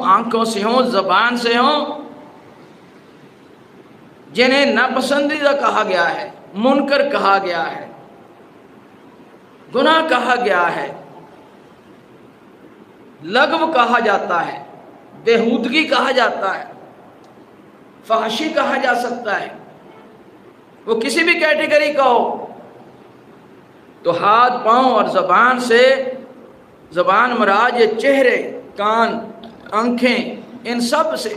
آنکھوں سے ہوں، زبان سے ہوں، جنہیں ناپسندیدہ کہا گیا ہے، منکر کہا گیا ہے، گناہ کہا گیا ہے، لغو کہا جاتا ہے، بےہودگی کہا جاتا ہے، فحشی کہا جا سکتا ہے، وہ کسی بھی کیٹیگری کا ہو، تو ہاتھ پاؤں اور زبان سے، زبان مراد یہ چہرے، کان، آنکھیں، ان سب سے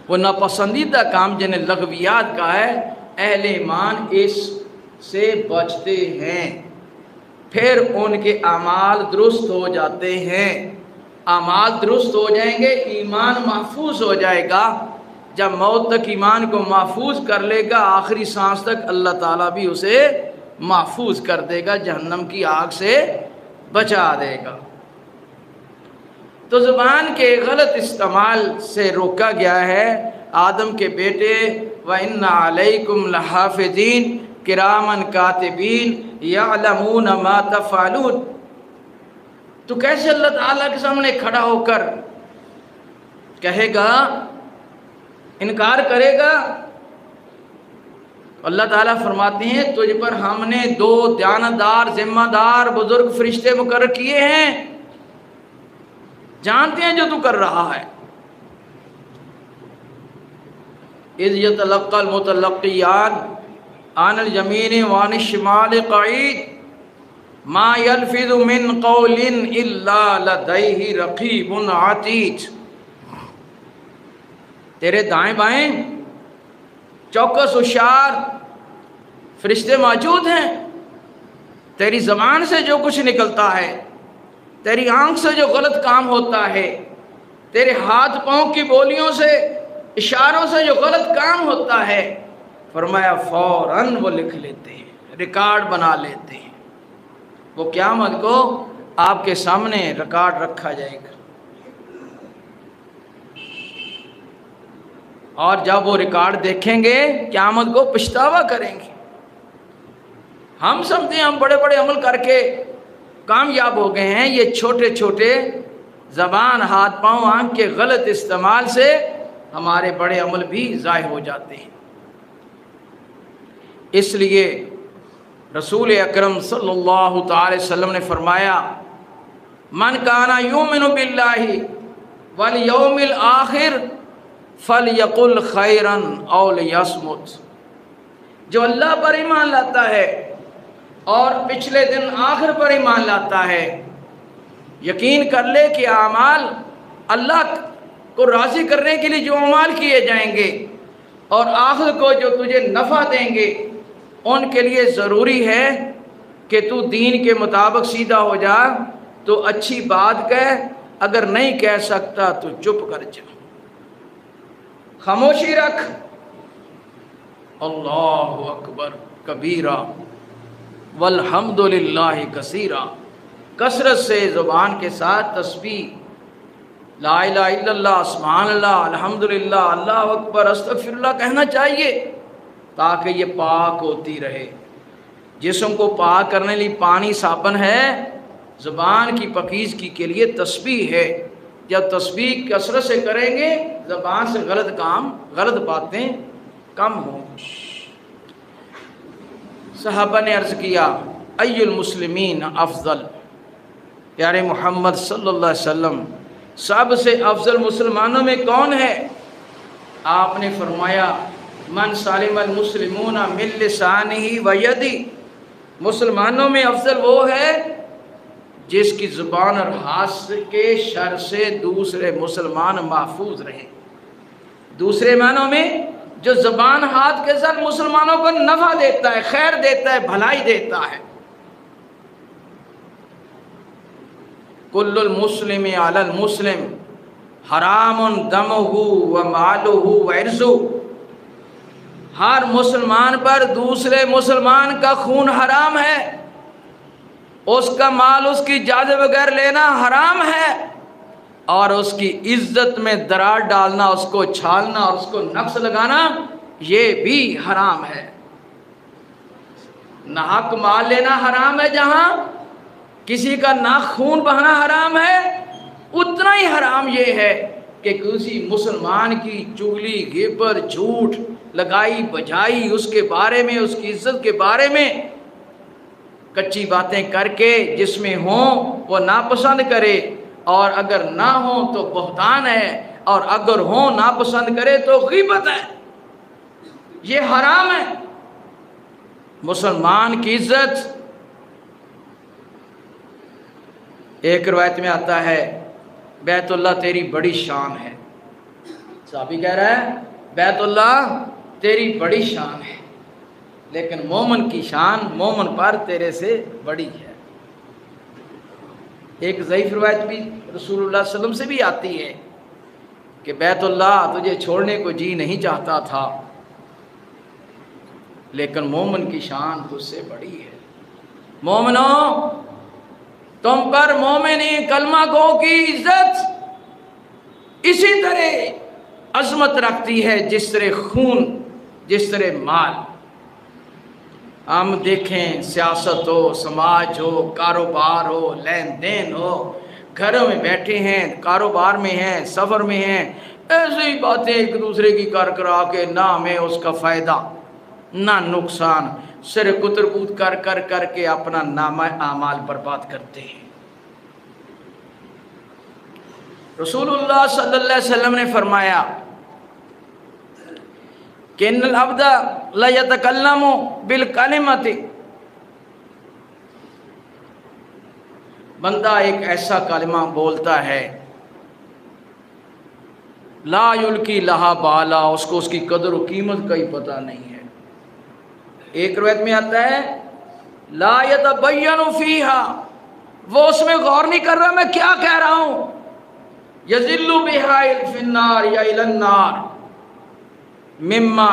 وہ ناپسندیدہ کام جنہیں لغویات کا ہے، اہل ایمان اس سے بچتے ہیں، پھر ان کے اعمال درست ہو جاتے ہیں۔ اعمال درست ہو جائیں گے، ایمان محفوظ ہو جائے گا۔ جب موت تک ایمان کو محفوظ کر لے گا، آخری سانس تک اللہ تعالیٰ بھی اسے محفوظ کر دے گا، جہنم کی آگ سے بچا دے گا۔ تو زبان کے غلط استعمال سے روکا گیا ہے۔ آدم کے بیٹے وَإِنَّ عَلَيْكُمْ لَحَافِظِينَ کِرَامًا کاتبین یعلمون ما تفعلون۔ تو کیسے اللہ تعالیٰ کے سامنے کھڑا ہو کر کہے گا، انکار کرے گا؟ اللہ تعالیٰ فرماتے ہیں تجھ پر ہم نے 2 دیانتدار، ذمہ دار، بزرگ فرشتے مقرر کیے ہیں، جانتے ہیں جو تو کر رہا ہے۔ اذ یتلقی المتلقیان عن الیمین وعن الشمال قعید ما یلفظ من قول الا لدیہ رقیب عتید۔ تیرے دائیں بائیں چوکس ہوشیار فرشتے موجود ہیں، تیری زبان سے جو کچھ نکلتا ہے، تیری آنکھ سے جو غلط کام ہوتا ہے، تیرے ہاتھ پاؤں کی بولیوں سے، اشاروں سے جو غلط کام ہوتا ہے، فرمایا فوراً وہ لکھ لیتے ہیں، ریکارڈ بنا لیتے ہیں۔ وہ قیامت کو آپ کے سامنے ریکارڈ رکھا جائے گا، اور جب وہ ریکارڈ دیکھیں گے قیامت کو پچھتاوا کریں گے۔ ہم سمجھتے ہیں ہم بڑے بڑے عمل کر کے کامیاب ہو گئے ہیں، یہ چھوٹے چھوٹے زبان، ہاتھ پاؤں، آنکھ کے غلط استعمال سے ہمارے بڑے عمل بھی ضائع ہو جاتے ہیں۔ اس لیے رسول اکرم صلی اللہ تعالی وسلم نے فرمایا من کان یؤمن باللہ والیوم الآخر فلیقل خیرا او لیصمت۔ جو اللہ پر ایمان لاتا ہے اور پچھلے دن آخر پر ایمان لاتا ہے، یقین کر لے کہ اعمال اللہ کو راضی کرنے کے لیے جو اعمال کیے جائیں گے اور آخر کو جو تجھے نفع دیں گے، ان کے لیے ضروری ہے کہ تو دین کے مطابق سیدھا ہو جا، تو اچھی بات کہہ، اگر نہیں کہہ سکتا تو چپ کر جا، خاموشی رکھ۔ اللہ اکبر کبیرہ والحمد للہ کثیرہ، کثرت سے زبان کے ساتھ تسبیح، لا الہ الا اللہ، سبحان اللہ، الحمدللہ، اللہ اکبر، استغفر اللہ کہنا چاہیے، تاکہ یہ پاک ہوتی رہے۔ جسم کو پاک کرنے لیے پانی صابن ہے، زبان کی پاکیزگی کے لیے تسبیح ہے۔ جب تسبیح کثرت سے کریں گے، زبان سے غلط کام، غلط باتیں کم ہوں۔ صحابہ نے عرض کیا ای المسلمین افضل، پیارے محمد صلی اللہ علیہ وسلم سب سے افضل مسلمانوں میں کون ہے؟ آپ نے فرمایا من سالم المسلمون من لسانہ و یدہ، مسلمانوں میں افضل وہ ہے جس کی زبان اور ہاتھ کے شر سے دوسرے مسلمان محفوظ رہے۔ دوسرے معنوں میں جو زبان ہاتھ کے ساتھ مسلمانوں کو نفع دیتا ہے، خیر دیتا ہے، بھلائی دیتا ہے۔ کل المسلم علی المسلم حرام دمہ و مالہ و عرضہ، ہر مسلمان پر دوسرے مسلمان کا خون حرام ہے، اس کا مال اس کی اجازت بغیر لینا حرام ہے، اور اس کی عزت میں دراڑ ڈالنا، اس کو چھالنا اور اس کو نقص لگانا یہ بھی حرام ہے۔ ناحق مال لینا حرام ہے، جہاں کسی کا ناک خون بہنا حرام ہے، اتنا ہی حرام یہ ہے کہ کسی مسلمان کی چگلی، غیبت، جھوٹ، لگائی بجائی، اس کے بارے میں، اس کی عزت کے بارے میں کچی باتیں کر کے جس میں ہوں وہ ناپسند کرے، اور اگر نہ ہوں تو بہتان ہے، اور اگر ہوں ناپسند کرے تو غیبت ہے، یہ حرام ہے۔ مسلمان کی عزت، ایک روایت میں آتا ہے بیت اللہ تیری بڑی شان ہے، صحابی کہہ رہا ہے بیت اللہ تیری بڑی شان ہے، لیکن مومن کی شان مومن پر تیرے سے بڑی ہے۔ ایک ضعیف روایت بھی رسول اللہ صلی اللہ علیہ وسلم سے بھی آتی ہے کہ بیت اللہ تجھے چھوڑنے کو جی نہیں چاہتا تھا، لیکن مومن کی شان تجھ سے بڑی ہے۔ مومنوں، تم پر مومنی کلمہ گو کی عزت اسی طرح عظمت رکھتی ہے جس طرح خون، جس طرح مال۔ ہم دیکھیں سیاست ہو، سماج ہو، کاروبار ہو، لین دین ہو، گھروں میں بیٹھے ہیں، کاروبار میں ہیں، سفر میں ہیں، ایسے ہی باتیں ایک دوسرے کی کر کرا کے نہ ہمیں اس کا فائدہ نہ نقصان، صرف کتربوت کر کر کر کے اپنا نامہ اعمال برباد کرتے ہیں۔ رسول اللہ صلی اللہ علیہ وسلم نے فرمایا کہ ان العبد لا يتکلم بالکلمۃ، بندہ ایک ایسا کلمہ بولتا ہے لا یلقی لہا بالا، اس کو اس کی قدر و قیمت کا ہی پتہ نہیں ہے۔ ایک روایت میں آتا ہے لا یتبین فیہا، وہ اس میں غور نہیں کر رہا میں کیا کہہ رہا ہوں، یذل بہا فی النار یا الی النار مما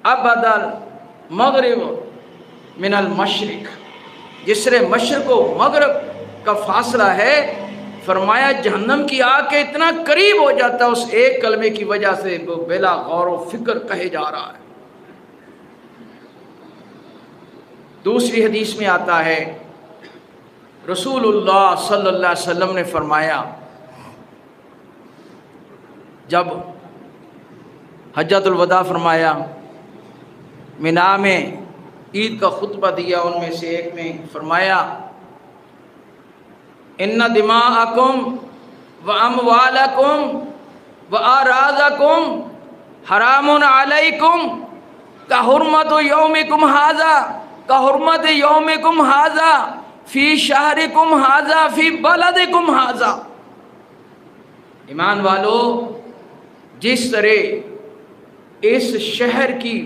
ابعد المغرب من المشرق، جس طرح مشرق و مغرب کا فاصلہ ہے، فرمایا جہنم کی آگ کے اتنا قریب ہو جاتا ہے اس ایک کلمے کی وجہ سے، وہ بلا غور و فکر کہے جا رہا ہے۔ دوسری حدیث میں آتا ہے رسول اللہ صلی اللہ علیہ وسلم نے فرمایا، جب حجۃ الوداع فرمایا، مینا میں عید کا خطبہ دیا، ان میں سے ایک میں فرمایا ان دماءکم واموالکم واعراضکم حرام علیکم کحرمت یومکم ھذا، کحرمت یومکم ھذا فی شہرکم ھذا فی بلدکم ھذا۔ ایمان والو، جس طرح اس شہر کی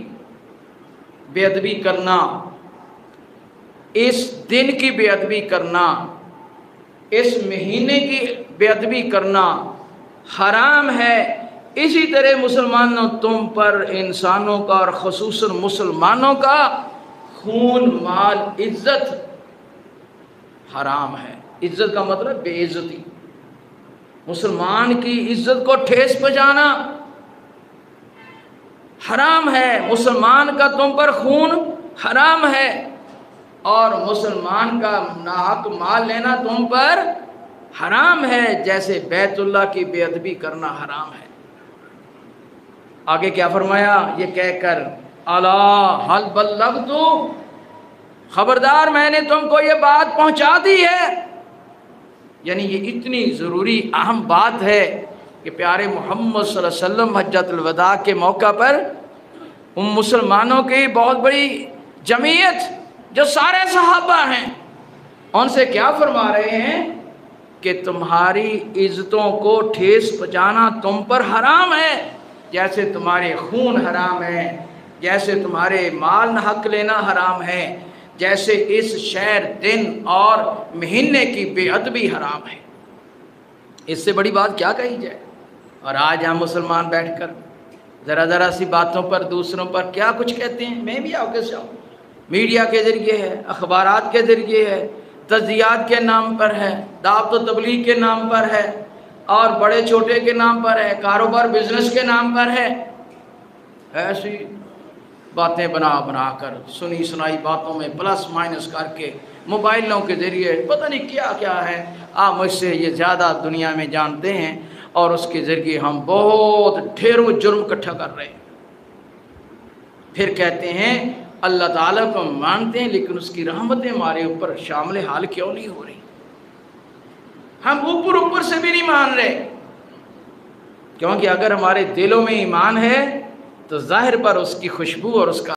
بے ادبی کرنا، اس دن کی بے ادبی کرنا، اس مہینے کی بے ادبی کرنا حرام ہے، اسی طرح مسلمانوں تم پر انسانوں کا اور خصوصاً مسلمانوں کا خون، مال، عزت حرام ہے۔ عزت کا مطلب بے عزتی، مسلمان کی عزت کو ٹھیس پہنچانا حرام ہے، مسلمان کا تم پر خون حرام ہے، اور مسلمان کا ناحق مال لینا تم پر حرام ہے، جیسے بیت اللہ کی بے ادبی کرنا حرام ہے۔ آگے کیا فرمایا یہ کہہ کر الا هل بلغت، خبردار میں نے تم کو یہ بات پہنچا دی ہے۔ یعنی یہ اتنی ضروری اہم بات ہے کہ پیارے محمد صلی اللہ علیہ وسلم حجۃ الوداع کے موقع پر ان مسلمانوں کی بہت بڑی جمعیت جو سارے صحابہ ہیں، ان سے کیا فرما رہے ہیں کہ تمہاری عزتوں کو ٹھیس پہنچانا تم پر حرام ہے، جیسے تمہارے خون حرام ہے، جیسے تمہارے مال ناحق لینا حرام ہے، جیسے اس شہر، دن اور مہینے کی بے ادبی حرام ہے۔ اس سے بڑی بات کیا کہی جائے؟ اور آج ہم مسلمان بیٹھ کر ذرا ذرا سی باتوں پر دوسروں پر کیا کچھ کہتے ہیں۔ میں بھی آپ کے ساتھ میڈیا کے ذریعے ہے، اخبارات کے ذریعے ہے، تجزیات کے نام پر ہے، دعوت و تبلیغ کے نام پر ہے، اور بڑے چھوٹے کے نام پر ہے، کاروبار بزنس کے نام پر ہے، ایسی باتیں بنا بنا کر سنی سنائی باتوں میں پلس مائنس کر کے موبائلوں کے ذریعے پتہ نہیں کیا کیا ہے، آپ مجھ سے یہ زیادہ دنیا میں جانتے ہیں، اور اس کے ذریعے ہم بہت ڈھیروں جرم اکٹھا کر رہے ہیں۔ پھر کہتے ہیں اللہ تعالیٰ کو مانتے ہیں لیکن اس کی رحمتیں ہمارے اوپر شامل حال کیوں نہیں ہو رہی؟ ہم اوپر سے بھی نہیں مان رہے، کیونکہ اگر ہمارے دلوں میں ایمان ہے تو ظاہر پر اس کی خوشبو اور اس کا